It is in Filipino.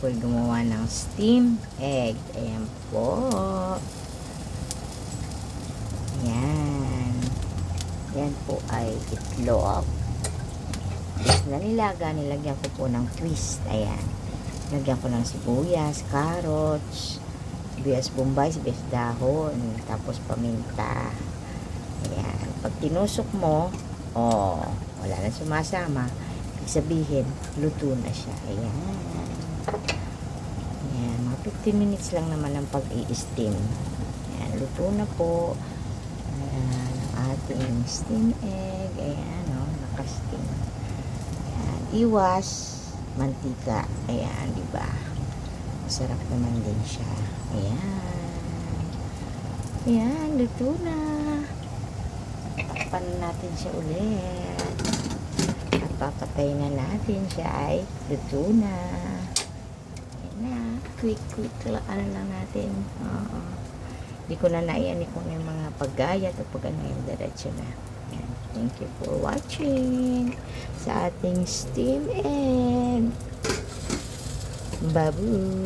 po ay gumawa ng steam egg. Ayan po. Ayan. Yan po ay itlog. Tapos na nilaga, nilagyan ko po ng twist. Ayan. Nilagyan ko ng sibuyas, carrots, sibuyas bombay, sibuyas dahon, tapos paminta. Ayan. Pag tinusok mo, wala na sumasama. Ibig sabihin, luto na siya. Ayan. Ayan. Mga 15 minutes lang naman ang pag-i-steam. Ayan. Luto na po. Ayan. Ang ating steam egg. Ayan. Naka-steam. Ayan. Iwas mantika. Ayan. Diba? Masarap naman din siya. Ayan. Ayan. Luto na. Takpan natin siya ulit. At papatay na natin siya ay luto na. Ayan na. Quick lang natin. Hindi ko na naiani kung yung mga paggayat o pag ano yung diretso na. Ayan. Thank you for watching sa ating steam egg. Babu.